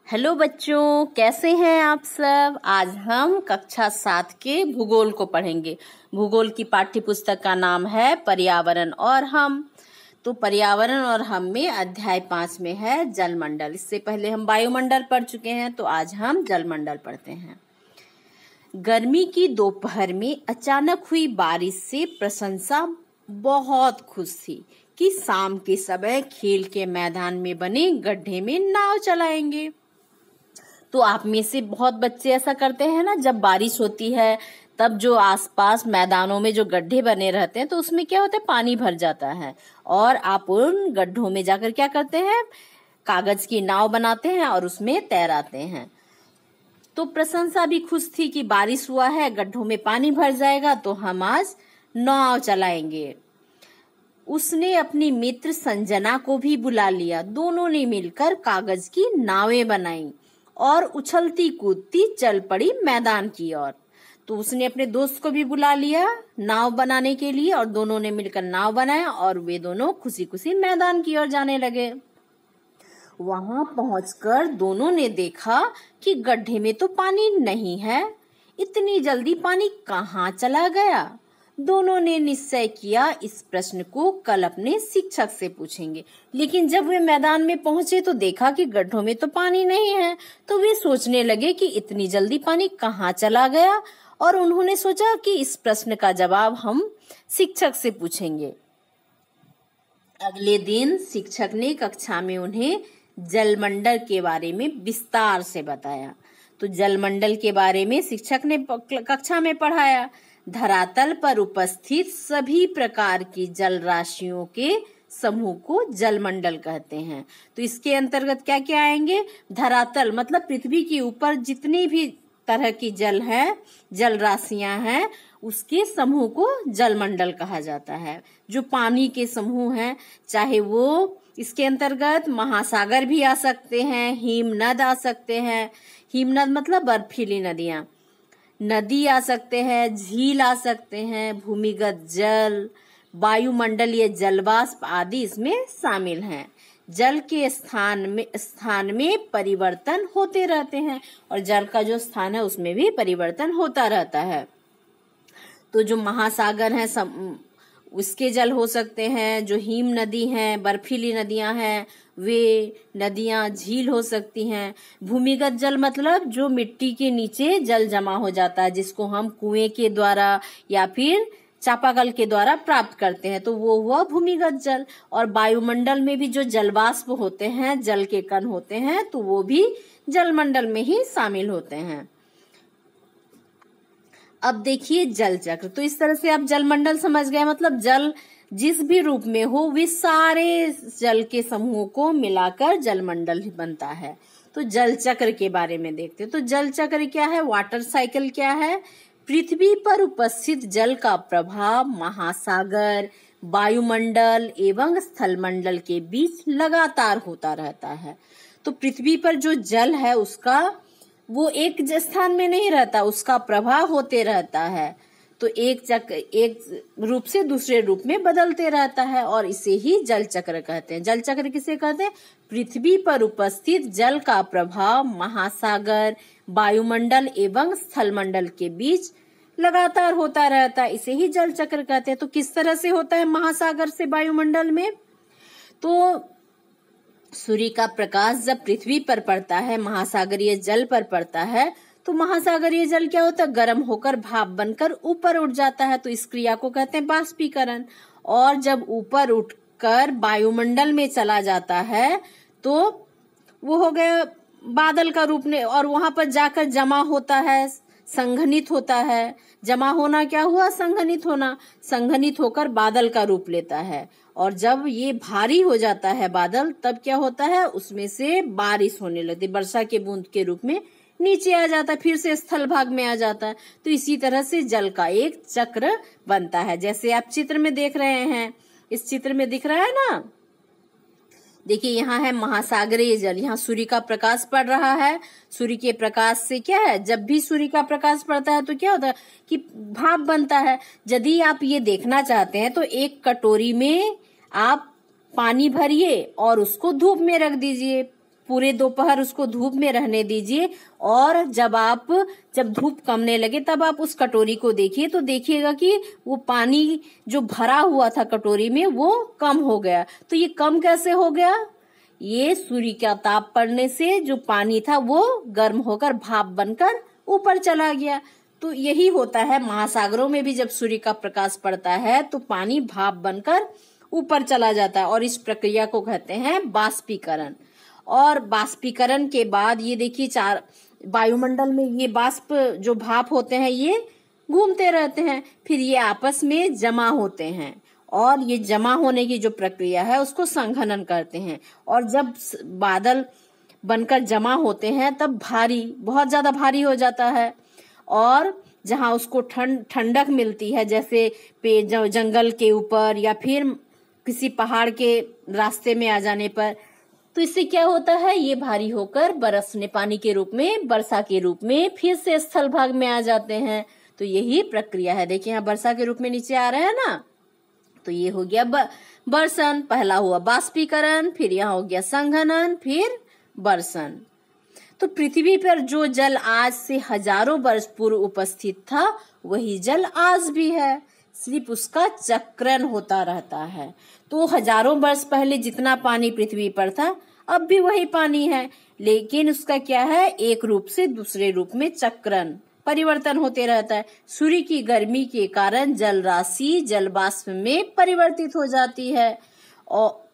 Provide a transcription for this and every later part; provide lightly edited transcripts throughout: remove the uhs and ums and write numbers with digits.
Hello बच्चों, कैसे हैं आप सब। आज हम कक्षा 7 के भूगोल को पढ़ेंगे। भूगोल की पाठ्य पुस्तक का नाम है पर्यावरण और हम। तो पर्यावरण और हम में अध्याय 5 में है जलमंडल। इससे पहले हम वायुमंडल पढ़ चुके हैं, तो आज हम जलमंडल पढ़ते हैं। गर्मी की दोपहर में अचानक हुई बारिश से प्रशंसा बहुत खुश थी कि शाम के समय खेल के मैदान में बने गड्ढे में नाव चलाएंगे। तो आप में से बहुत बच्चे ऐसा करते हैं ना, जब बारिश होती है तब जो आसपास मैदानों में जो गड्ढे बने रहते हैं तो उसमें क्या होता है, पानी भर जाता है और आप उन गड्ढों में जाकर क्या करते हैं, कागज की नाव बनाते हैं और उसमें तैराते हैं। तो प्रशंसा भी खुश थी कि बारिश हुआ है, गड्ढों में पानी भर जाएगा तो हम आज नाव चलाएंगे। उसने अपनी मित्र संजना को भी बुला लिया। दोनों ने मिलकर कागज की नावें बनाई और उछलती कूदती चल पड़ी मैदान की ओर। तो उसने अपने दोस्त को भी बुला लिया नाव बनाने के लिए और दोनों ने मिलकर नाव बनाया और वे दोनों खुशी खुशी मैदान की ओर जाने लगे। वहां पहुंचकर दोनों ने देखा कि गड्ढे में तो पानी नहीं है। इतनी जल्दी पानी कहाँ चला गया? दोनों ने निश्चय किया इस प्रश्न को कल अपने शिक्षक से पूछेंगे। लेकिन जब वे मैदान में पहुंचे तो देखा कि गड्ढों में तो पानी नहीं है। तो वे सोचने लगे कि इतनी जल्दी पानी कहाँ चला गया, और उन्होंने सोचा कि इस प्रश्न का जवाब हम शिक्षक से पूछेंगे। अगले दिन शिक्षक ने कक्षा में उन्हें जलमंडल के बारे में विस्तार से बताया। तो जलमंडल के बारे में शिक्षक ने कक्षा में पढ़ाया। धरातल पर उपस्थित सभी प्रकार की जल राशियों के समूह को जलमंडल कहते हैं। तो इसके अंतर्गत क्या क्या आएंगे? धरातल मतलब पृथ्वी के ऊपर जितनी भी तरह की जल है, जल राशियां हैं, उसके समूह को जलमंडल कहा जाता है। जो पानी के समूह हैं, चाहे वो इसके अंतर्गत महासागर भी आ सकते हैं, हिमनद आ सकते हैं। हिमनद मतलब बर्फीली नदियां, नदी आ सकते हैं, झील आ सकते हैं, भूमिगत जल, वायुमंडलीय जलवाष्प आदि इसमें शामिल हैं। जल के स्थान में परिवर्तन होते रहते हैं और जल का जो स्थान है उसमें भी परिवर्तन होता रहता है। तो जो महासागर है उसके जल हो सकते हैं, जो हिम नदी हैं, बर्फीली नदियां हैं, वे नदियां झील हो सकती हैं। भूमिगत जल मतलब जो मिट्टी के नीचे जल जमा हो जाता है, जिसको हम कुएं के द्वारा या फिर चापाकल के द्वारा प्राप्त करते हैं, तो वो हुआ भूमिगत जल। और वायुमंडल में भी जो जलवाष्प होते हैं, जल के कण होते हैं, तो वो भी जलमंडल में ही शामिल होते हैं। अब देखिए जल चक्र। तो इस तरह से आप जलमंडल समझ गए, मतलब जल जिस भी रूप में हो वे सारे जल के समूहों को मिलाकर जलमंडल बनता है। तो जल चक्र के बारे में देखते हैं। तो जल चक्र क्या है? वाटर साइकिल क्या है? पृथ्वी पर उपस्थित जल का प्रभाव महासागर, वायुमंडल एवं स्थलमंडल के बीच लगातार होता रहता है। तो पृथ्वी पर जो जल है उसका वो एक स्थान में नहीं रहता, उसका प्रभाव होते रहता है। तो एक रूप से दूसरे रूप में बदलते रहता है और इसे ही जल चक्र कहते हैं। जल चक्र किसे कहते हैं? पृथ्वी पर उपस्थित जल का प्रभाव महासागर, वायुमंडल एवं स्थलमंडल के बीच लगातार होता रहता है, इसे ही जल चक्र कहते हैं। तो किस तरह से होता है महासागर से वायुमंडल में? तो सूर्य का प्रकाश जब पृथ्वी पर पड़ता है, महासागरीय जल पर पड़ता है, तो महासागरीय जल क्या होता है? गर्म होकर भाप बनकर ऊपर उठ जाता है। तो इस क्रिया को कहते हैं बाष्पीकरण। और जब ऊपर उठकर वायुमंडल में चला जाता है तो वो हो गया बादल का रूप में, और वहां पर जाकर जमा होता है, संघनित होता है। जमा होना क्या हुआ? संघनित होना। संघनित होकर बादल का रूप लेता है और जब ये भारी हो जाता है बादल, तब क्या होता है? उसमें से बारिश होने लगती है, वर्षा के बूंद के रूप में नीचे आ जाता है, फिर से स्थल भाग में आ जाता है। तो इसी तरह से जल का एक चक्र बनता है, जैसे आप चित्र में देख रहे हैं। इस चित्र में दिख रहा है ना, देखिए यहाँ है महासागरीय जल, यहाँ सूर्य का प्रकाश पड़ रहा है। सूर्य के प्रकाश से क्या है, जब भी सूर्य का प्रकाश पड़ता है तो क्या होता है कि भाप बनता है। यदि आप ये देखना चाहते हैं तो एक कटोरी में आप पानी भरिए और उसको धूप में रख दीजिए। पूरे दोपहर उसको धूप में रहने दीजिए, और जब धूप कमने लगे तब आप उस कटोरी को देखिए, तो देखिएगा कि वो पानी जो भरा हुआ था कटोरी में वो कम हो गया। तो ये कम कैसे हो गया? ये सूर्य का ताप पड़ने से जो पानी था वो गर्म होकर भाप बनकर ऊपर चला गया। तो यही होता है महासागरों में भी, जब सूर्य का प्रकाश पड़ता है तो पानी भाप बनकर ऊपर चला जाता है, और इस प्रक्रिया को कहते हैं बाष्पीकरण। और बाष्पीकरण के बाद ये देखिए वायुमंडल में ये बाष्प जो भाप होते हैं ये घूमते रहते हैं, फिर ये आपस में जमा होते हैं, और ये जमा होने की जो प्रक्रिया है उसको संघनन करते हैं। और जब बादल बनकर जमा होते हैं तब बहुत ज्यादा भारी हो जाता है, और जहां उसको ठंडक मिलती है, जैसे जंगल के ऊपर या फिर किसी पहाड़ के रास्ते में आ जाने पर, तो इससे क्या होता है, ये भारी होकर बरसने पानी के रूप में, वर्षा के रूप में फिर से स्थल भाग में आ जाते हैं। तो यही प्रक्रिया है। देखिए यहाँ वर्षा के रूप में नीचे आ रहे हैं ना, तो ये हो गया बरसन। पहला हुआ बाष्पीकरण, फिर यहाँ हो गया संघनन, फिर बरसन। तो पृथ्वी पर जो जल आज से हजारों वर्ष पूर्व उपस्थित था वही जल आज भी है, सिर्फ उसका चक्रण होता रहता है। तो हजारों वर्ष पहले जितना पानी पृथ्वी पर था अब भी वही पानी है, लेकिन उसका क्या है, एक रूप से दूसरे रूप में चक्रण परिवर्तन होते रहता है। सूर्य की गर्मी के कारण जल राशि जल वाष्प में परिवर्तित हो जाती है, और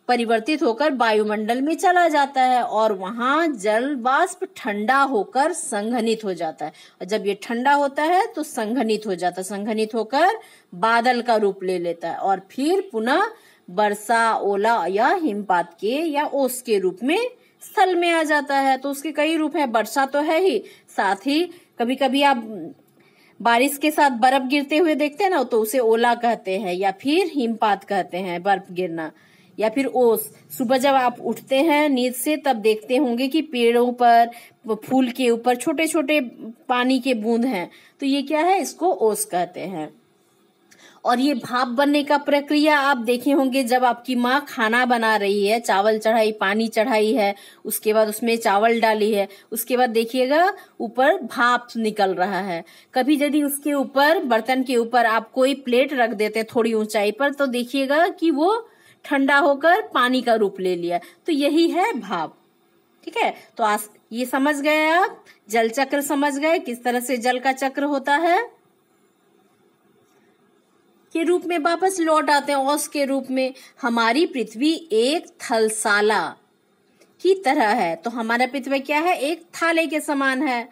परिवर्तित होकर वायुमंडल में चला जाता है, और वहां जल वाष्प ठंडा होकर संघनित हो जाता है। और जब ये ठंडा होता है तो संघनित हो जाता है, संघनित होकर बादल का रूप ले लेता है, और फिर पुनः वर्षा, ओला या हिमपात के या ओस के रूप में स्थल में आ जाता है। तो उसके कई रूप है। वर्षा तो है ही, साथ ही कभी कभी आप बारिश के साथ बर्फ गिरते हुए देखते हैं ना, तो उसे ओला कहते हैं, या फिर हिमपात कहते हैं, बर्फ गिरना, या फिर ओस। सुबह जब आप उठते हैं नींद से तब देखते होंगे कि पेड़ों पर, फूल के ऊपर छोटे छोटे पानी के बूंद हैं, तो ये क्या है, इसको ओस कहते हैं। और ये भाप बनने का प्रक्रिया आप देखे होंगे, जब आपकी माँ खाना बना रही है, चावल चढ़ाई, पानी चढ़ाई है, उसके बाद उसमें चावल डाली है, उसके बाद देखिएगा ऊपर भाप निकल रहा है। कभी यदि उसके ऊपर, बर्तन के ऊपर आप कोई प्लेट रख देते थोड़ी ऊंचाई पर, तो देखिएगा कि वो ठंडा होकर पानी का रूप ले लिया। तो यही है भाप। ठीक है, तो आज ये समझ गए आप, जल चक्र समझ गए, किस तरह से जल का चक्र होता है। के रूप में वापस लौट आते हैं, ओस के रूप में। हमारी पृथ्वी एक थलसाला की तरह है। तो हमारा पृथ्वी क्या है, एक थाले के समान है।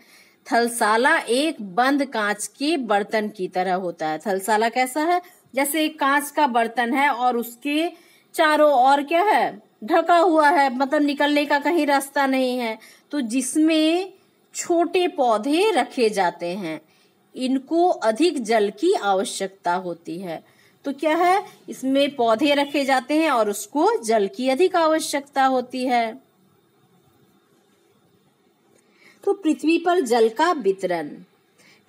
थलसाला एक बंद कांच के बर्तन की तरह होता है। थलसाला कैसा है, जैसे एक कांच का बर्तन है और उसके चारों ओर क्या है, ढका हुआ है, मतलब निकलने का कहीं रास्ता नहीं है। तो जिसमें छोटे पौधे रखे जाते हैं, इनको अधिक जल की आवश्यकता होती है। तो क्या है, इसमें पौधे रखे जाते हैं और उसको जल की अधिक आवश्यकता होती है। तो पृथ्वी पर जल का वितरण,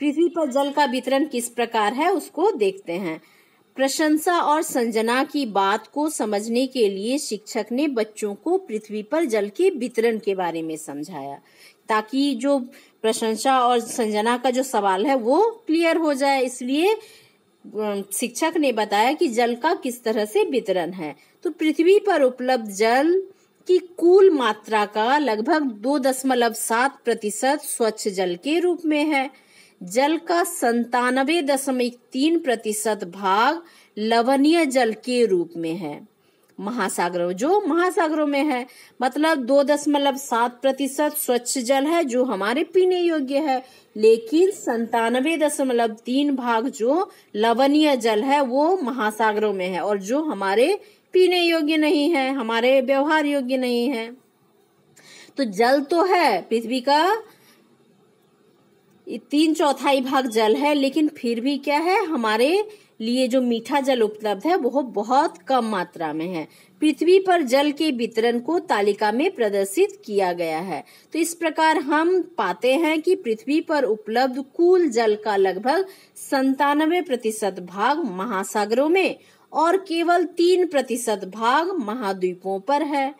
पृथ्वी पर जल का वितरण किस प्रकार है उसको देखते हैं। प्रशंसा और संजना की बात को समझने के लिए शिक्षक ने बच्चों को पृथ्वी पर जल के वितरण के बारे में समझाया, ताकि जो प्रशंसा और संजना का जो सवाल है वो क्लियर हो जाए। इसलिए शिक्षक ने बताया कि जल का किस तरह से वितरण है। तो पृथ्वी पर उपलब्ध जल की कुल मात्रा का लगभग 2.7% स्वच्छ जल के रूप में है। जल का 97.3% भाग लवणीय जल के रूप में है। महासागरों में है, मतलब 2.7% स्वच्छ जल है जो हमारे पीने योग्य है, लेकिन 97.3 भाग जो लवणीय जल है वो महासागरों में है, और जो हमारे पीने योग्य नहीं है, हमारे व्यवहार योग्य नहीं है। तो जल तो है, पृथ्वी का 3/4 भाग जल है, लेकिन फिर भी क्या है, हमारे लिए जो मीठा जल उपलब्ध है वो बहुत कम मात्रा में है। पृथ्वी पर जल के वितरण को तालिका में प्रदर्शित किया गया है। तो इस प्रकार हम पाते हैं कि पृथ्वी पर उपलब्ध कुल जल का लगभग 97% भाग महासागरों में और केवल 3% भाग महाद्वीपों पर है।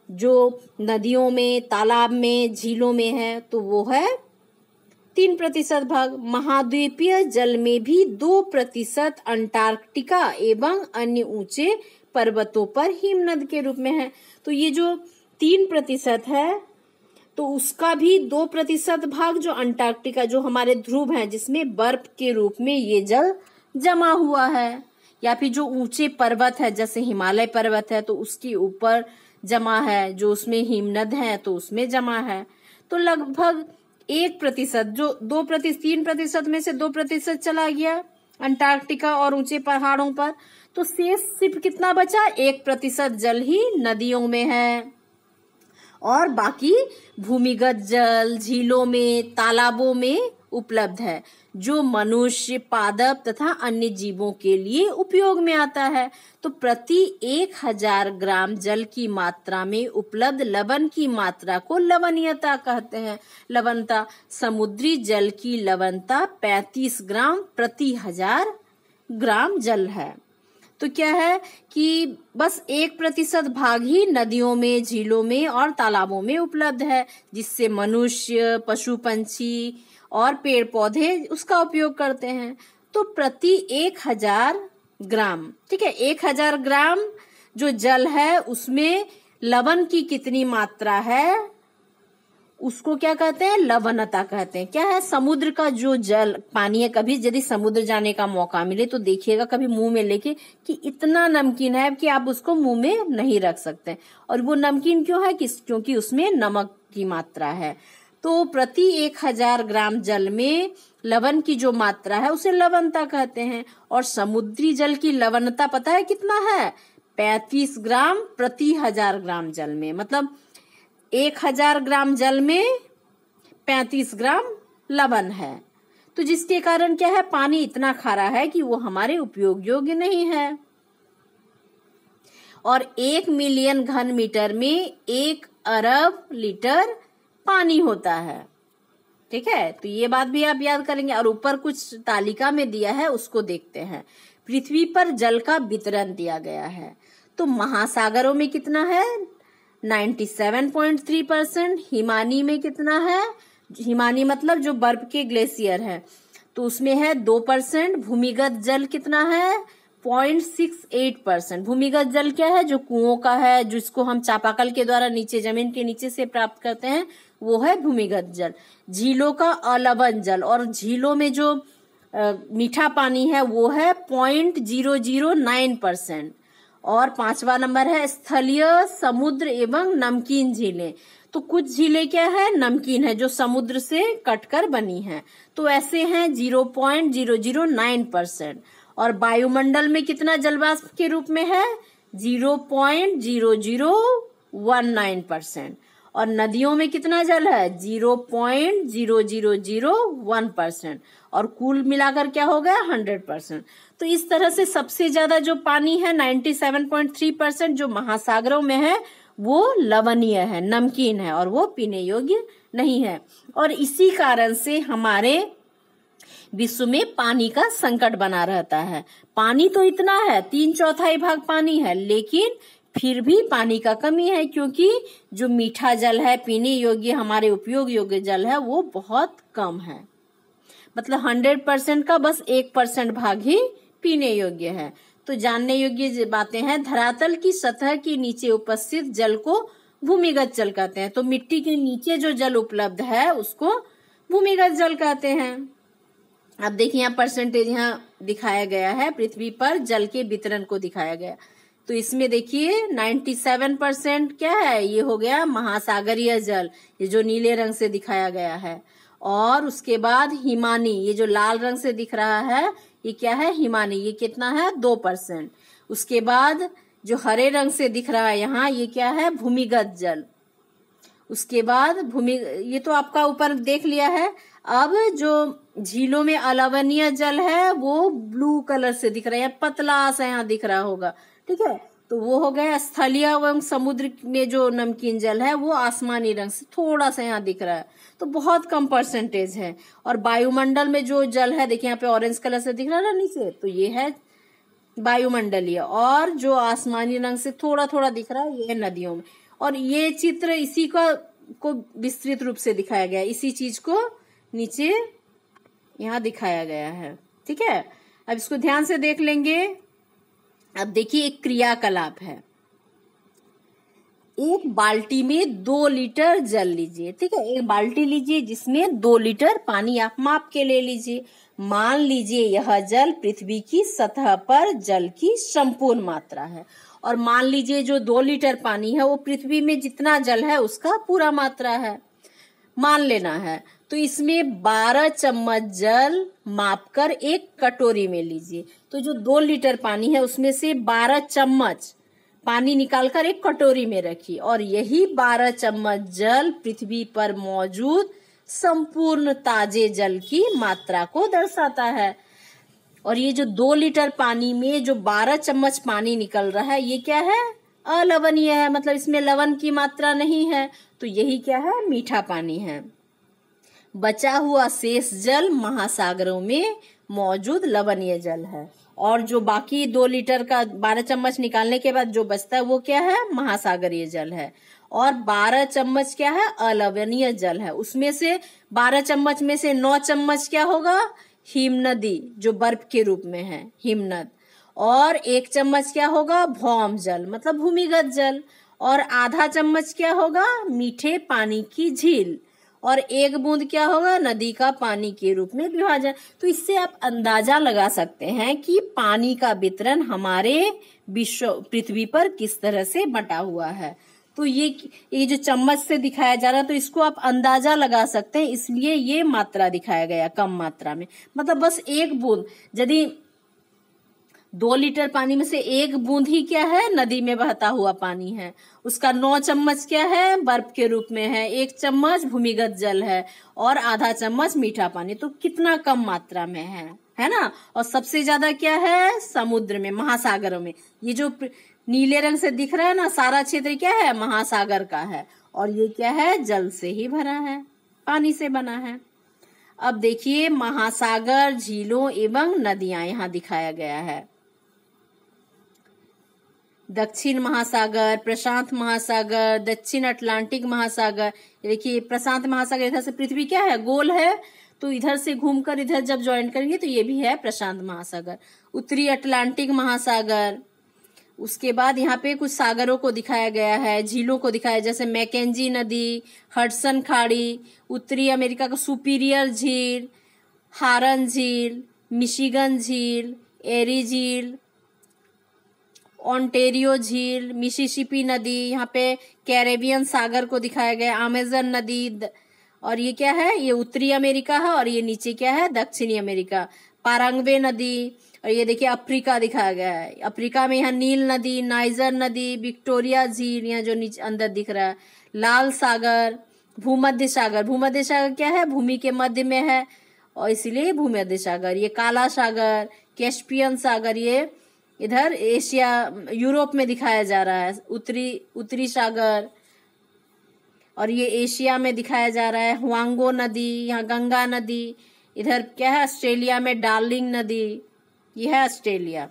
जो नदियों में, तालाब में, झीलों में है, तो वो है 3% भाग। महाद्वीपीय जल में भी 2% अंटार्कटिका एवं अन्य ऊंचे पर्वतों पर हिमनद के रूप में है। तो ये जो 3% है, तो उसका भी 2% भाग जो अंटार्कटिका, जो हमारे ध्रुव है, जिसमें बर्फ के रूप में ये जल जमा हुआ है, या फिर जो ऊंचे पर्वत है, जैसे हिमालय पर्वत है, तो उसके ऊपर जमा है, जो उसमें हिमनद है तो उसमें जमा है। तो लगभग 1%, जो 3% में से 2% चला गया अंटार्कटिका और ऊंचे पहाड़ों पर, तो शेष सिर्फ कितना बचा? 1% जल ही नदियों में है, और बाकी भूमिगत जल झीलों में, तालाबों में उपलब्ध है, जो मनुष्य, पादप तथा अन्य जीवों के लिए उपयोग में आता है। तो प्रति 1000 ग्राम जल की मात्रा में उपलब्ध लवण की मात्रा को लवणीयता कहते हैं। लवणता, समुद्री जल की लवणता 35 ग्राम प्रति 1000 ग्राम जल है। तो क्या है कि बस 1% भाग ही नदियों में, झीलों में और तालाबों में उपलब्ध है, जिससे मनुष्य, पशु पंछी और पेड़ पौधे उसका उपयोग करते हैं। तो प्रति 1000 ग्राम, ठीक है, 1000 ग्राम जो जल है उसमें लवण की कितनी मात्रा है, उसको क्या कहते हैं? लवणता कहते हैं। क्या है? समुद्र का जो जल, पानी है, कभी यदि समुद्र जाने का मौका मिले तो देखिएगा कभी मुंह में लेके कि इतना नमकीन है कि आप उसको मुंह में नहीं रख सकते। और वो नमकीन क्यों है? क्योंकि उसमें नमक की मात्रा है। तो प्रति 1000 ग्राम जल में लवण की जो मात्रा है उसे लवणता कहते हैं। और समुद्री जल की लवणता पता है कितना है? 35 ग्राम प्रति 1000 ग्राम जल में, मतलब 1000 ग्राम जल में 35 ग्राम लवण है। तो जिसके कारण क्या है? पानी इतना खारा है कि वो हमारे उपयोग योग्य नहीं है। और 1 मिलियन घन मीटर में 1 अरब लीटर पानी होता है। ठीक है, तो ये बात भी आप याद करेंगे। और ऊपर कुछ तालिका में दिया है, उसको देखते हैं। पृथ्वी पर जल का वितरण दिया गया है। तो महासागरों में कितना है? 97.3%। हिमानी में कितना है? हिमानी मतलब जो बर्फ के ग्लेशियर है, तो उसमें है 2%। भूमिगत जल कितना है? 0.68%। भूमिगत जल क्या है? जो कुओं का है, जिसको हम चापाकल के द्वारा नीचे, जमीन के नीचे से प्राप्त करते हैं, वो है भूमिगत जल। झीलों का अलवण जल, और झीलों में जो मीठा पानी है वो है 0.009%। और 5वां नंबर है स्थलीय समुद्र एवं नमकीन झीलें। तो कुछ झीलें क्या है? नमकीन है, जो समुद्र से कटकर बनी है, तो ऐसे हैं 0.009%। और वायुमंडल में कितना जलवाष्प के रूप में है? 0.0019%। और नदियों में कितना जल है? 0.0001%। और कुल मिलाकर क्या हो गया? 100%। तो इस तरह से सबसे ज्यादा जो पानी है 97.3% जो महासागरों में है वो लवणीय है, नमकीन है, और वो पीने योग्य नहीं है। और इसी कारण से हमारे विश्व में पानी का संकट बना रहता है। पानी तो इतना है, 3/4 भाग पानी है, लेकिन फिर भी पानी का कमी है, क्योंकि जो मीठा जल है, पीने योग्य, हमारे उपयोग योग्य जल है, वो बहुत कम है। मतलब 100% का बस 1% भाग ही पीने योग्य है। तो जानने योग्य बातें हैं। धरातल की सतह के नीचे उपस्थित जल को भूमिगत जल कहते हैं। तो मिट्टी के नीचे जो जल उपलब्ध है उसको भूमिगत जल कहते हैं। अब देखिए यहाँ परसेंटेज यहाँ दिखाया गया है, पृथ्वी पर जल के वितरण को दिखाया गया। तो इसमें देखिए 97% क्या है? ये हो गया महासागरीय जल, ये जो नीले रंग से दिखाया गया है। और उसके बाद हिमानी, ये जो लाल रंग से दिख रहा है, ये क्या है? हिमानी, ये कितना है? 2%। उसके बाद जो हरे रंग से दिख रहा है यहाँ, ये क्या है? भूमिगत जल। उसके बाद ये तो आपका ऊपर देख लिया है। अब जो झीलों में अलवणीय जल है वो ब्लू कलर से दिख रहा है, पतला सा यहाँ दिख रहा होगा, ठीक है। तो वो हो गया स्थलीय एवं समुद्र में जो नमकीन जल है वो आसमानी रंग से थोड़ा सा यहाँ दिख रहा है, तो बहुत कम परसेंटेज है। और वायुमंडल में जो जल है, देखिए यहाँ पे ऑरेंज कलर से दिख रहा है ना नीचे, तो ये है वायुमंडलीय। और जो आसमानी रंग से थोड़ा थोड़ा दिख रहा है, ये है नदियों में। और ये चित्र इसी को विस्तृत रूप से दिखाया गया है, इसी चीज को नीचे यहाँ दिखाया गया है। ठीक है, अब इसको ध्यान से देख लेंगे। अब देखिए एक क्रियाकलाप है, एक बाल्टी में 2 लीटर जल लीजिए। ठीक है, एक बाल्टी लीजिए जिसमें 2 लीटर पानी आप माप के ले लीजिए। मान लीजिए यह जल पृथ्वी की सतह पर जल की संपूर्ण मात्रा है, और मान लीजिए जो 2 लीटर पानी है वो पृथ्वी में जितना जल है उसका पूरा मात्रा है, मान लेना है। तो इसमें 12 चम्मच जल मापकर एक कटोरी में लीजिए। तो जो 2 लीटर पानी है उसमें से 12 चम्मच पानी निकालकर एक कटोरी में रखिए, और यही 12 चम्मच जल पृथ्वी पर मौजूद संपूर्ण ताजे जल की मात्रा को दर्शाता है। और ये जो 2 लीटर पानी में जो 12 चम्मच पानी निकल रहा है ये क्या है? अलवणीय है, मतलब इसमें लवण की मात्रा नहीं है, तो यही क्या है? मीठा पानी है। बचा हुआ शेष जल महासागरों में मौजूद लवणीय जल है, और जो बाकी 2 लीटर का 12 चम्मच निकालने के बाद जो बचता है वो क्या है? महासागरीय जल है। और 12 चम्मच क्या है? अलवणीय जल है। उसमें से 12 चम्मच में से 9 चम्मच क्या होगा? हिमनदी, जो बर्फ के रूप में है, हिमनद। और 1 चम्मच क्या होगा? भौम जल, मतलब भूमिगत जल। और आधा चम्मच क्या होगा? मीठे पानी की झील। और 1 बूंद क्या होगा? नदी का पानी के रूप में विभाजन। तो इससे आप अंदाजा लगा सकते हैं कि पानी का वितरण हमारे विश्व पृथ्वी पर किस तरह से बटा हुआ है। तो ये जो चम्मच से दिखाया जा रहा है, तो इसको आप अंदाजा लगा सकते हैं, इसलिए ये मात्रा दिखाया गया कम मात्रा में। मतलब बस 1 बूंद, यदि 2 लीटर पानी में से 1 बूंद ही क्या है? नदी में बहता हुआ पानी है। उसका 9 चम्मच क्या है? बर्फ के रूप में है। 1 चम्मच भूमिगत जल है, और आधा चम्मच मीठा पानी। तो कितना कम मात्रा में है ना? और सबसे ज्यादा क्या है? समुद्र में, महासागरों में। ये जो नीले रंग से दिख रहा है ना, सारा क्षेत्र क्या है? महासागर का है। और ये क्या है? जल से ही भरा है, पानी से बना है। अब देखिए महासागर, झीलों एवं नदियां यहाँ दिखाया गया है। दक्षिण महासागर, प्रशांत महासागर, दक्षिण अटलांटिक महासागर। देखिए प्रशांत महासागर, इधर से पृथ्वी क्या है? गोल है, तो इधर से घूमकर इधर जब ज्वाइन करेंगे तो ये भी है प्रशांत महासागर। उत्तरी अटलांटिक महासागर। उसके बाद यहाँ पे कुछ सागरों को दिखाया गया है, झीलों को दिखाया, जैसे मैकेंजी नदी, हडसन खाड़ी, उत्तरी अमेरिका का सुपीरियर झील, हारन झील, मिशिगन झील, एरी झील, ओंटेरियो झील, मिसिसिपी नदी। यहाँ पे कैरेबियन सागर को दिखाया गया, अमेजन नदी। और ये क्या है? ये उत्तरी अमेरिका है, और ये नीचे क्या है? दक्षिणी अमेरिका। पाराग्वे नदी। और ये देखिए अफ्रीका दिखाया गया है। अफ्रीका में यहाँ नील नदी, नाइजर नदी, विक्टोरिया झील, यहाँ जो नीचे अंदर दिख रहा है, लाल सागर, भूमध्य सागर। भूमध्य सागर क्या है? भूमि के मध्य में है, और इसीलिए भूमध्य सागर। ये काला सागर, कैस्पियन सागर, ये इधर एशिया, यूरोप में दिखाया जा रहा है। उत्तरी सागर, और ये एशिया में दिखाया जा रहा है। हुआंगो नदी, यहाँ गंगा नदी। इधर क्या है? ऑस्ट्रेलिया में डार्लिंग नदी, यह है ऑस्ट्रेलिया।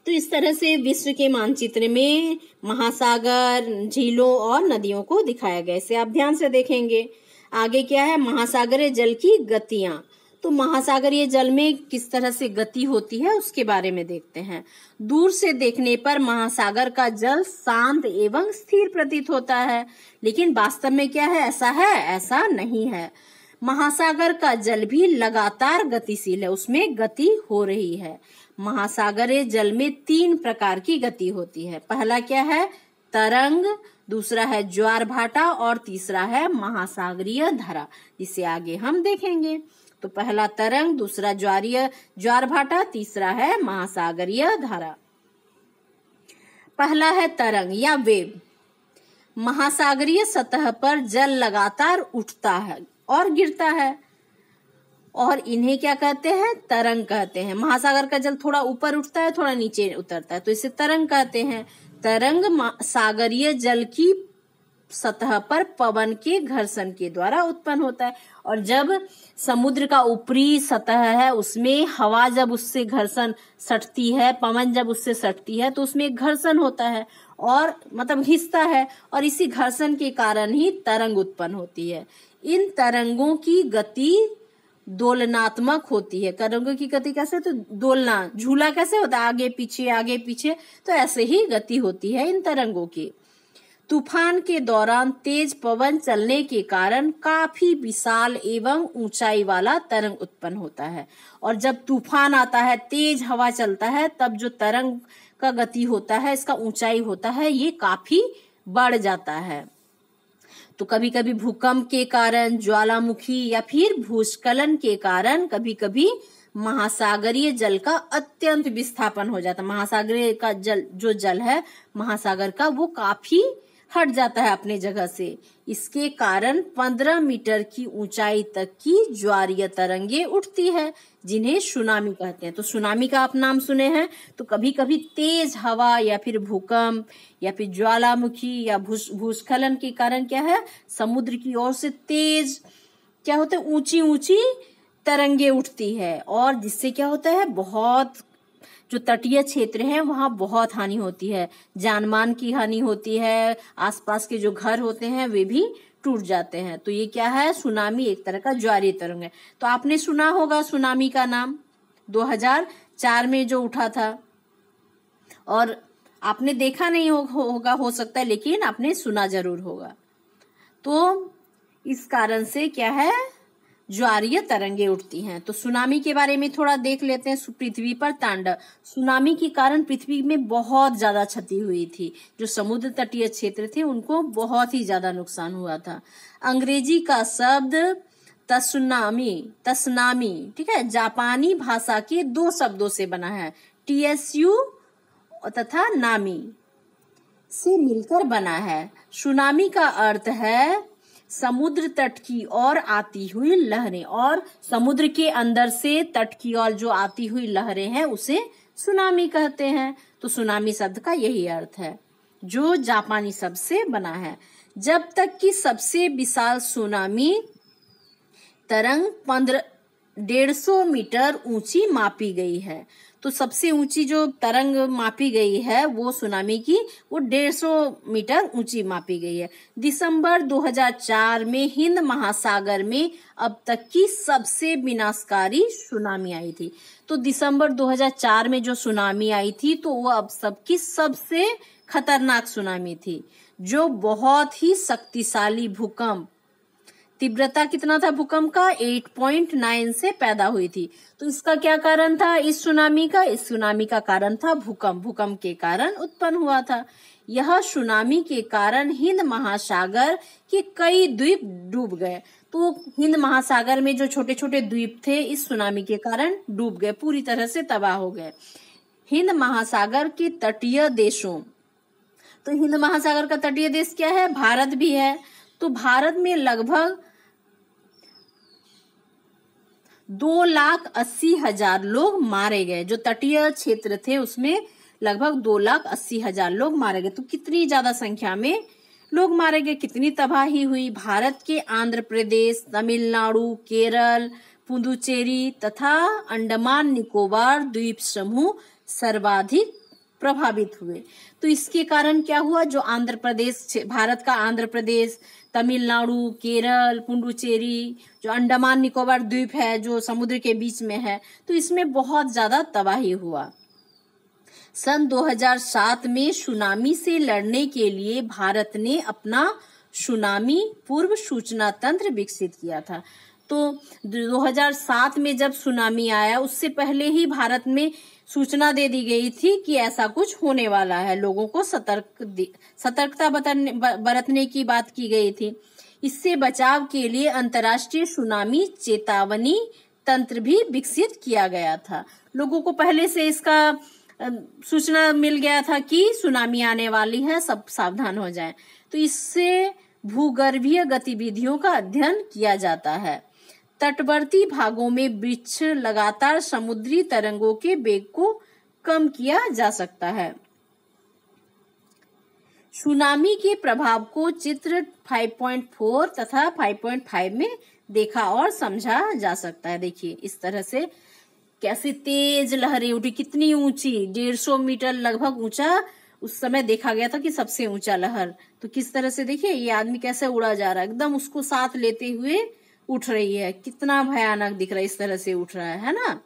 तो इस तरह से विश्व के मानचित्र में महासागर, झीलों और नदियों को दिखाया गया। इसे आप ध्यान से देखेंगे। आगे क्या है? महासागरीय जल की गतियां। तो महासागरीय जल में किस तरह से गति होती है उसके बारे में देखते हैं। दूर से देखने पर महासागर का जल शांत एवं स्थिर प्रतीत होता है, लेकिन वास्तव में क्या है? ऐसा है? ऐसा नहीं है। महासागर का जल भी लगातार गतिशील है, उसमें गति हो रही है। महासागरीय जल में 3 प्रकार की गति होती है। पहला क्या है? तरंग, दूसरा है ज्वार भाटा, और तीसरा है महासागरीय धारा, जिसे आगे हम देखेंगे। तो पहला तरंग, दूसरा ज्वार भाटा, तीसरा है महासागरीय धारा। पहला है तरंग या वेव। महासागरीय सतह पर जल लगातार उठता है और गिरता है, और इन्हें क्या कहते हैं? तरंग कहते हैं। महासागर का जल थोड़ा ऊपर उठता है, थोड़ा नीचे उतरता है, तो इसे तरंग कहते हैं। तरंग सागरीय जल की सतह पर पवन के घर्षण के द्वारा उत्पन्न होता है। और जब समुद्र का ऊपरी सतह है उसमें हवा जब उससे घर्षण सटती है, पवन जब उससे सटती है तो उसमें घर्षण होता है और मतलब घिसता है, और इसी घर्षण के कारण ही तरंग उत्पन्न होती है। इन तरंगों की गति दोलनात्मक होती है। तरंगों की गति कैसे, तो दोलना, झूला कैसे होता है, आगे पीछे, तो ऐसे ही गति होती है इन तरंगों की। तूफान के दौरान तेज पवन चलने के कारण काफी विशाल एवं ऊंचाई वाला तरंग उत्पन्न होता है। और जब तूफान आता है, तेज हवा चलता है, तब जो तरंग का गति होता है, इसका ऊंचाई होता है, ये काफी बढ़ जाता है। तो कभी कभी भूकंप के कारण, ज्वालामुखी या फिर भूस्खलन के कारण कभी कभी महासागरीय जल का अत्यंत विस्थापन हो जाता है। महासागरीय का जल, जो जल है महासागर का, वो काफी हट जाता है अपने जगह से। इसके कारण 15 मीटर की ऊंचाई तक की ज्वारीय तरंगे उठती है, जिन्हें सुनामी कहते हैं। तो सुनामी का आप नाम सुने हैं। तो कभी कभी तेज हवा या फिर भूकंप या फिर ज्वालामुखी या भूस्खलन के कारण क्या है, समुद्र की ओर से तेज क्या होता है, ऊंची ऊंची तरंगे उठती है, और जिससे क्या होता है, बहुत जो तटीय क्षेत्र है वहां बहुत हानि होती है, जानमाल की हानि होती है, आसपास के जो घर होते हैं वे भी टूट जाते हैं। तो ये क्या है, सुनामी एक तरह का ज्वारीय तरंग है। तो आपने सुना होगा सुनामी का नाम, 2004 में जो उठा था, और आपने देखा नहीं होगा हो सकता है, लेकिन आपने सुना जरूर होगा। तो इस कारण से क्या है, ज्वारीय तरंगे उठती हैं। तो सुनामी के बारे में थोड़ा देख लेते हैं। पृथ्वी पर तांडव। सुनामी के कारण पृथ्वी में बहुत ज्यादा क्षति हुई थी। जो समुद्र तटीय क्षेत्र थे उनको बहुत ही ज्यादा नुकसान हुआ था। अंग्रेजी का शब्द तसुनामी, ठीक है, जापानी भाषा के 2 शब्दों से बना है, TSU तथा नामी से मिलकर बना है। सुनामी का अर्थ है समुद्र तट की ओर आती हुई लहरें, और समुद्र के अंदर से तट की ओर जो आती हुई लहरें हैं उसे सुनामी कहते हैं। तो सुनामी शब्द का यही अर्थ है, जो जापानी शब्द से बना है। जब तक कि सबसे विशाल सुनामी तरंग 150 मीटर ऊंची मापी गई है। तो सबसे ऊंची जो तरंग मापी गई है वो सुनामी की, वो 150 मीटर ऊंची मापी गई है। दिसंबर 2004 में हिंद महासागर में अब तक की सबसे विनाशकारी सुनामी आई थी। तो दिसंबर 2004 में जो सुनामी आई थी तो वो अब सबकी सबसे खतरनाक सुनामी थी, जो बहुत ही शक्तिशाली भूकंप, तीव्रता कितना था भूकंप का, 8.9 से पैदा हुई थी। तो इसका क्या कारण था, इस सुनामी का कारण था भूकंप के कारण उत्पन्न हुआ था। यह सुनामी के कारण हिंद महासागर के कई द्वीप डूब गए। तो हिंद महासागर में जो छोटे छोटे द्वीप थे इस सुनामी के कारण डूब गए, पूरी तरह से तबाह हो गए। हिंद महासागर के तटीय देशों, तो हिंद महासागर का तटीय देश क्या है, भारत भी है। तो भारत में लगभग 2,80,000 लोग मारे गए। जो तटीय क्षेत्र थे उसमें लगभग 2,80,000 लोग मारे गए। तो कितनी ज्यादा संख्या में लोग मारे गए, कितनी तबाही हुई। भारत के आंध्र प्रदेश, तमिलनाडु, केरल, पुदुचेरी तथा अंडमान निकोबार द्वीप समूह सर्वाधिक प्रभावित हुए। तो इसके कारण क्या हुआ, जो आंध्र प्रदेश, भारत का आंध्र प्रदेश, तमिलनाडु, केरल, पुडुचेरी, जो अंडमान निकोबार द्वीप है जो समुद्र के बीच में है, तो इसमें बहुत ज्यादा तबाही हुआ। सन 2007 में सुनामी से लड़ने के लिए भारत ने अपना सुनामी पूर्व सूचना तंत्र विकसित किया था। तो 2007 में जब सुनामी आया उससे पहले ही भारत में सूचना दे दी गई थी कि ऐसा कुछ होने वाला है, लोगों को सतर्कता बरतने की बात की गई थी। इससे बचाव के लिए अंतर्राष्ट्रीय सुनामी चेतावनी तंत्र भी विकसित किया गया था। लोगों को पहले से इसका सूचना मिल गया था कि सुनामी आने वाली है, सब सावधान हो जाएं। तो इससे भूगर्भीय गतिविधियों का अध्ययन किया जाता है। तटवर्ती भागों में वृक्ष लगातार समुद्री तरंगों के वेग को कम किया जा सकता है। सुनामी के प्रभाव को चित्र 5.4 तथा 5.5 में देखा और समझा जा सकता है। देखिए इस तरह से कैसे तेज लहरें उठी, कितनी ऊंची, 150 मीटर लगभग ऊंचा उस समय देखा गया था कि सबसे ऊंचा लहर। तो किस तरह से देखिए ये आदमी कैसे उड़ा जा रहा है, एकदम उसको साथ लेते हुए उठ रही है, कितना भयानक दिख रहा है, इस तरह से उठ रहा है ना।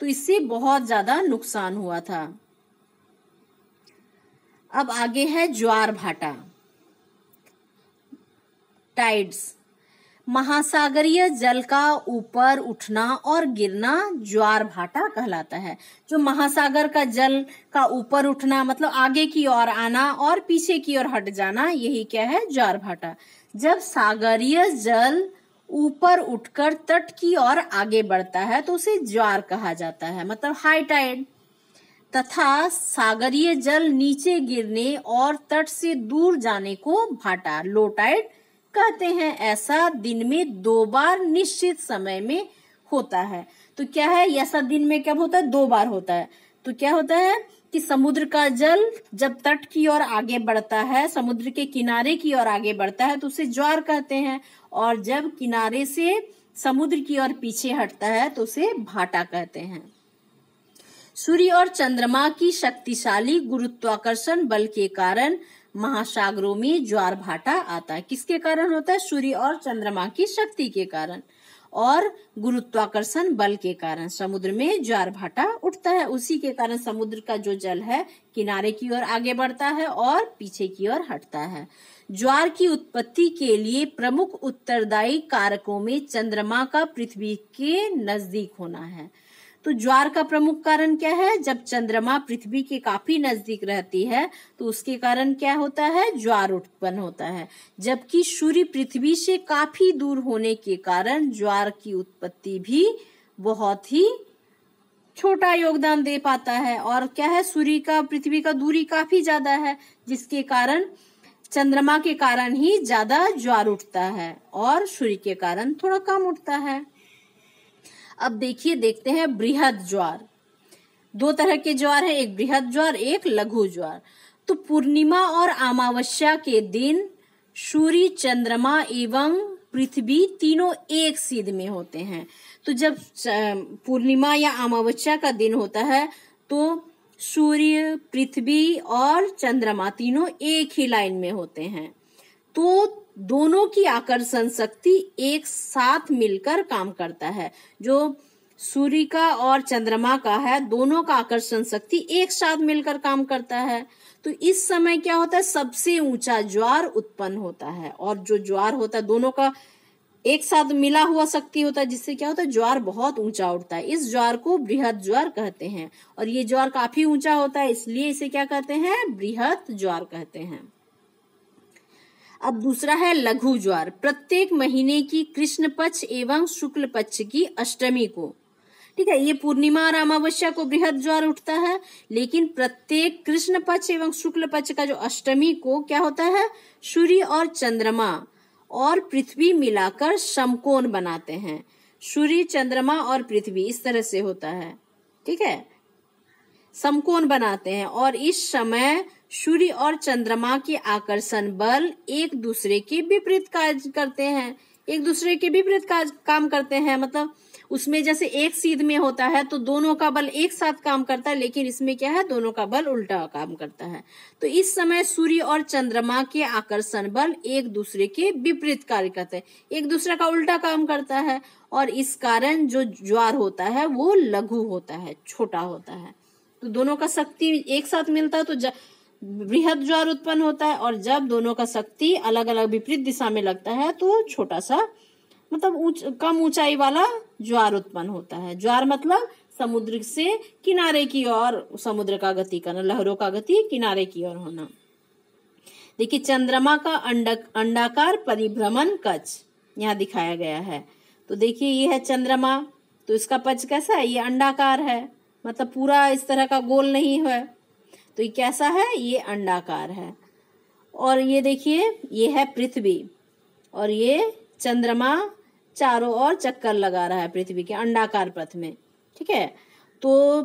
तो इससे बहुत ज्यादा नुकसान हुआ था। अब आगे है ज्वार भाटा, टाइड्स। महासागरीय जल का ऊपर उठना और गिरना ज्वार भाटा कहलाता है। जो महासागर का जल का ऊपर उठना मतलब आगे की ओर आना और पीछे की ओर हट जाना, यही क्या है, ज्वार भाटा। जब सागरीय जल ऊपर उठकर तट की ओर आगे बढ़ता है तो उसे ज्वार कहा जाता है, मतलब हाई टाइड। तथा सागरीय जल नीचे गिरने और तट से दूर जाने को भाटा, लो टाइड कहते हैं। ऐसा दिन में 2 बार निश्चित समय में होता है। तो क्या है, ऐसा दिन में कब होता है, 2 बार होता है। तो क्या होता है कि समुद्र का जल जब तट की ओर आगे बढ़ता है, समुद्र के किनारे की ओर आगे बढ़ता है तो उसे ज्वार कहते हैं, और जब किनारे से समुद्र की ओर पीछे हटता है तो उसे भाटा कहते हैं। सूर्य और चंद्रमा की शक्तिशाली गुरुत्वाकर्षण बल के कारण महासागरों में ज्वार भाटा आता है। किसके कारण होता है, सूर्य और चंद्रमा की शक्ति के कारण और गुरुत्वाकर्षण बल के कारण समुद्र में ज्वार भाटा उठता है। उसी के कारण समुद्र का जो जल है किनारे की ओर आगे बढ़ता है और पीछे की ओर हटता है। ज्वार की उत्पत्ति के लिए प्रमुख उत्तरदायी कारकों में चंद्रमा का पृथ्वी के नजदीक होना है। तो ज्वार का प्रमुख कारण क्या है, जब चंद्रमा पृथ्वी के काफी नजदीक रहती है तो उसके कारण क्या होता है, ज्वार उत्पन्न होता है। जबकि सूर्य पृथ्वी से काफी दूर होने के कारण ज्वार की उत्पत्ति भी बहुत ही छोटा योगदान दे पाता है। और क्या है, सूर्य का पृथ्वी का दूरी काफी ज्यादा है, जिसके कारण चंद्रमा के कारण ही ज्यादा ज्वार उठता है और सूर्य के कारण थोड़ा कम उठता है। अब देखते हैं बृहद ज्वार। 2 तरह के ज्वार है, एक बृहद ज्वार, एक लघु ज्वार। तो पूर्णिमा और अमावस्या के दिन सूर्य, चंद्रमा एवं पृथ्वी तीनों एक सीध में होते हैं। तो जब पूर्णिमा या अमावस्या का दिन होता है तो सूर्य, पृथ्वी और चंद्रमा तीनों एक ही लाइन में होते हैं। तो दोनों की आकर्षण शक्ति एक साथ मिलकर काम करता है। जो सूर्य का और चंद्रमा का है, दोनों का आकर्षण शक्ति एक साथ मिलकर काम करता है। तो इस समय क्या होता है, सबसे ऊंचा ज्वार उत्पन्न होता है। और जो ज्वार होता है दोनों का एक साथ मिला हुआ शक्ति होता है, जिससे क्या होता है, ज्वार बहुत ऊंचा उठता है। इस ज्वार को बृहद ज्वार कहते हैं। और ये ज्वार काफी ऊंचा होता है, इसलिए इसे क्या कहते हैं, बृहद ज्वार कहते हैं। अब दूसरा है लघु ज्वार। प्रत्येक महीने की कृष्ण पक्ष एवं शुक्ल पक्ष की अष्टमी को, ठीक है, ये पूर्णिमा और अमावस्या को बृहद ज्वार उठता है, लेकिन प्रत्येक कृष्ण पक्ष एवं शुक्ल पक्ष का जो अष्टमी को क्या होता है, सूर्य और चंद्रमा और पृथ्वी मिलाकर समकोण बनाते हैं। सूर्य, चंद्रमा और पृथ्वी इस तरह से होता है, ठीक है, समकोण बनाते हैं। और इस समय सूर्य और चंद्रमा के आकर्षण बल एक दूसरे के विपरीत कार्य करते हैं, एक दूसरे के विपरीत काम करते हैं। मतलब उसमें जैसे एक सीध में होता है तो दोनों का बल एक साथ काम करता है, लेकिन इसमें क्या है, दोनों का बल उल्टा काम करता है। तो इस समय सूर्य और चंद्रमा के आकर्षण बल एक दूसरे के विपरीत कार्य करते हैं, एक दूसरे का उल्टा काम करता है। और इस कारण जो ज्वार होता है वो लघु होता है, छोटा होता है। तो दोनों का शक्ति एक साथ मिलता है तो बृहद ज्वार उत्पन्न होता है। और जब दोनों का शक्ति अलग अलग विपरीत दिशा में लगता है तो छोटा सा मतलब कम ऊंचाई वाला ज्वार उत्पन्न होता है। ज्वार मतलब समुद्र से किनारे की ओर समुद्र का गति करना, लहरों का गति किनारे की ओर होना। देखिए चंद्रमा का अंडाकार परिभ्रमण कक्ष यहाँ दिखाया गया है। तो देखिए ये है चंद्रमा, तो इसका पक्ष कैसा है, ये अंडाकार है, मतलब पूरा इस तरह का गोल नहीं है। तो ये कैसा है, ये अंडाकार है। और ये देखिए ये है पृथ्वी, और ये चंद्रमा चारों ओर चक्कर लगा रहा है पृथ्वी के अंडाकार पथ में, ठीक है। तो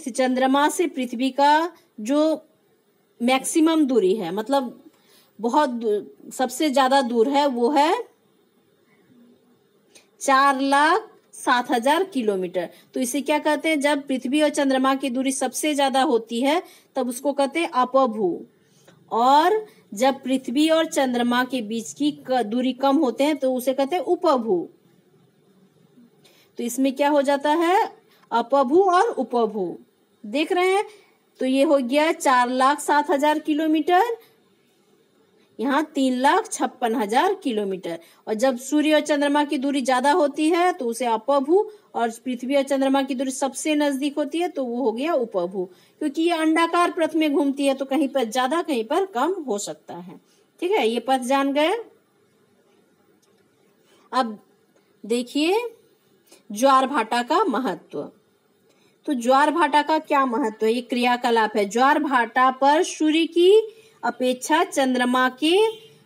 चंद्रमा से पृथ्वी का जो मैक्सिमम दूरी है, मतलब बहुत सबसे ज्यादा दूर है, वो है 4,07,000 किलोमीटर। तो इसे क्या कहते हैं, जब पृथ्वी और चंद्रमा की दूरी सबसे ज्यादा होती है तब उसको कहते हैं अपभू, और जब पृथ्वी और चंद्रमा के बीच की दूरी कम होते हैं तो उसे कहते हैं उपभू। तो इसमें क्या हो जाता है, अपभू और उपभू, देख रहे हैं। तो ये हो गया 4,07,000 किलोमीटर, यहाँ 3,56,000 किलोमीटर। और जब सूर्य और चंद्रमा की दूरी ज्यादा होती है तो उसे अपभू, और पृथ्वी और चंद्रमा की दूरी सबसे नजदीक होती है तो वो हो गया उपभू, क्योंकि ये अंडाकार पथ में घूमती है तो कहीं पर ज्यादा कहीं पर कम हो सकता है। ठीक है, ये पथ जान गए। अब देखिए ज्वार भाटा का महत्व। तो ज्वार भाटा का क्या महत्व है, ये क्रियाकलाप है। ज्वार भाटा पर सूर्य की अपेक्षा चंद्रमा के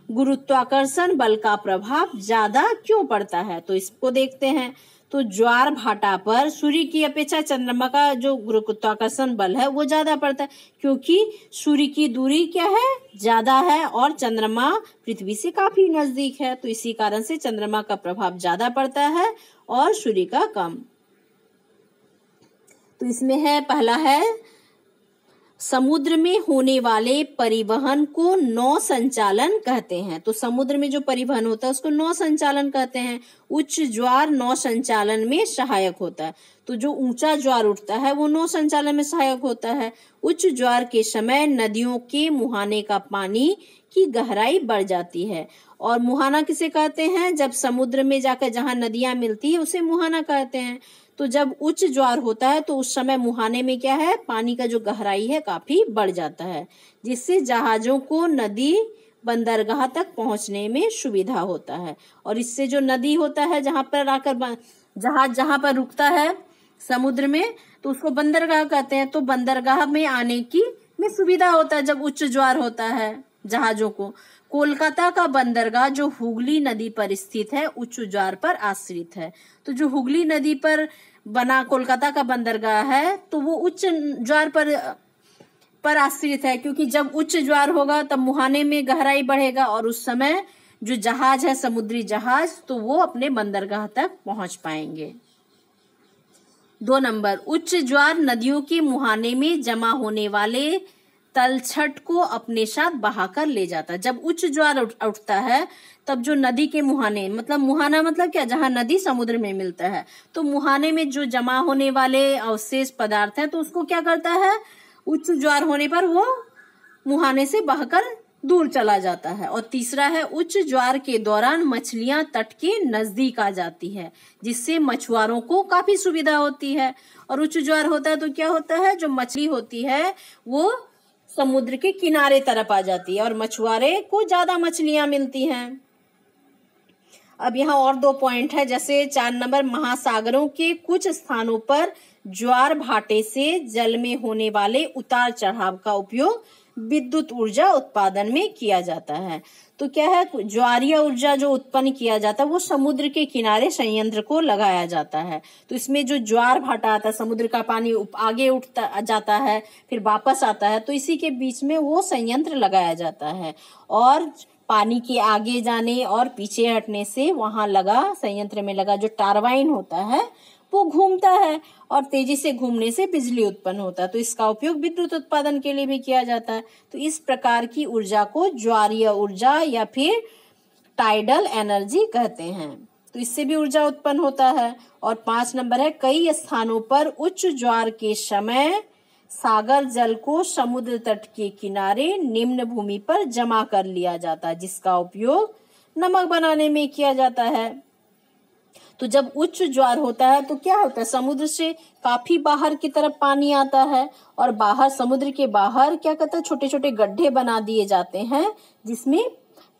गुरुत्वाकर्षण बल का प्रभाव ज्यादा क्यों पड़ता है, तो इसको देखते हैं। तो ज्वार भाटा पर सूर्य की अपेक्षा चंद्रमा का जो गुरुत्वाकर्षण बल है वो ज्यादा पड़ता है, क्योंकि सूर्य की दूरी क्या है, ज्यादा है, और चंद्रमा पृथ्वी से काफी नजदीक है। तो इसी कारण से चंद्रमा का प्रभाव ज्यादा पड़ता है और सूर्य का कम। तो इसमें है, पहला है समुद्र में होने वाले परिवहन को नौ संचालन कहते हैं। तो समुद्र में जो परिवहन होता है उसको नौ संचालन कहते हैं। उच्च ज्वार नौ संचालन में सहायक होता है। तो जो ऊंचा ज्वार उठता है वो नौ संचालन में सहायक होता है। उच्च ज्वार के समय नदियों के मुहाने का पानी की गहराई बढ़ जाती है। और मुहाना किसे कहते हैं, जब समुद्र में जाकर जहां नदियां मिलती है उसे मुहाना कहते हैं। तो जब उच्च ज्वार होता है तो उस समय मुहाने में क्या है, पानी का जो गहराई है काफी बढ़ जाता है, जिससे जहाजों को नदी बंदरगाह तक पहुंचने में सुविधा होता है। और इससे जो नदी होता है जहां पर आकर जहाज जहां पर रुकता है समुद्र में तो उसको बंदरगाह कहते हैं। तो बंदरगाह में आने की में सुविधा होता है जब उच्च ज्वार होता है जहाजों को। कोलकाता का बंदरगाह जो हुगली नदी पर स्थित है उच्च ज्वार पर आश्रित है। तो जो हुगली नदी पर बना कोलकाता का बंदरगाह है तो वो उच्च ज्वार पर आश्रित है, क्योंकि जब उच्च ज्वार होगा तब मुहाने में गहराई बढ़ेगा और उस समय जो जहाज है समुद्री जहाज तो वो अपने बंदरगाह तक पहुंच पाएंगे। 2 नंबर, उच्च ज्वार नदियों के मुहाने में जमा होने वाले तलछट को अपने साथ बहाकर ले जाता है। जब उच्च ज्वार उठता है तब जो नदी के मुहाने, मतलब मुहाना मतलब क्या, जहां नदी समुद्र में मिलता है, तो मुहाने में जो जमा होने वाले अवशेष पदार्थ है तो उसको क्या करता है, उच्च ज्वार होने पर वो मुहाने से बहकर दूर चला जाता है। और तीसरा है, उच्च ज्वार के दौरान मछलियां तट के नजदीक आ जाती है, जिससे मछुआरों को काफी सुविधा होती है। और उच्च ज्वार होता है तो क्या होता है, जो मछली होती है वो समुद्र के किनारे तरफ आ जाती है और मछुआरे को ज्यादा मछलियां मिलती हैं। अब यहाँ और 2 पॉइंट है, जैसे 4 नंबर, महासागरों के कुछ स्थानों पर ज्वार भाटे से जल में होने वाले उतार चढ़ाव का उपयोग विद्युत ऊर्जा उत्पादन में किया जाता है। तो क्या है, ज्वारीय ऊर्जा जो उत्पन्न किया जाता है वो समुद्र के किनारे संयंत्र को लगाया जाता है। तो इसमें जो ज्वार भाटा आता है, समुद्र का पानी आगे उठता जाता है फिर वापस आता है, तो इसी के बीच में वो संयंत्र लगाया जाता है। और पानी के आगे जाने और पीछे हटने से वहां लगा संयंत्र में लगा जो टारबाइन होता है वो घूमता है और तेजी से घूमने से बिजली उत्पन्न होता है। तो इसका उपयोग विद्युत उत्पादन के लिए भी किया जाता है। तो इस प्रकार की ऊर्जा को ज्वारीय ऊर्जा या फिर टाइडल एनर्जी कहते हैं। तो इससे भी ऊर्जा उत्पन्न होता है। और 5 नंबर है, कई स्थानों पर उच्च ज्वार के समय सागर जल को समुद्र तट के किनारे निम्न भूमि पर जमा कर लिया जाता है, जिसका उपयोग नमक बनाने में किया जाता है। तो जब उच्च ज्वार होता है तो क्या होता है, समुद्र से काफी बाहर की तरफ पानी आता है और बाहर समुद्र के बाहर क्या कहते हैं, छोटे छोटे गड्ढे बना दिए जाते हैं जिसमें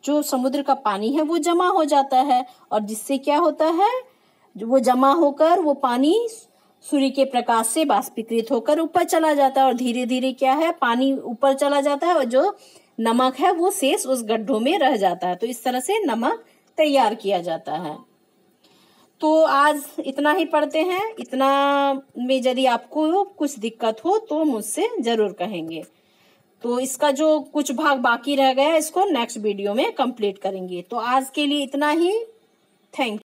जो समुद्र का पानी है वो जमा हो जाता है। और जिससे क्या होता है, वो जमा होकर वो पानी सूर्य के प्रकाश से बाष्पीकृत होकर ऊपर चला जाता है और धीरे धीरे क्या है, पानी ऊपर चला जाता है और जो नमक है वो शेष उस गड्ढों में रह जाता है। तो इस तरह से नमक तैयार किया जाता है। तो आज इतना ही पढ़ते हैं। इतना में यदि आपको कुछ दिक्कत हो तो मुझसे जरूर कहेंगे। तो इसका जो कुछ भाग बाकी रह गया है इसको नेक्स्ट वीडियो में कंप्लीट करेंगे। तो आज के लिए इतना ही। Thank you.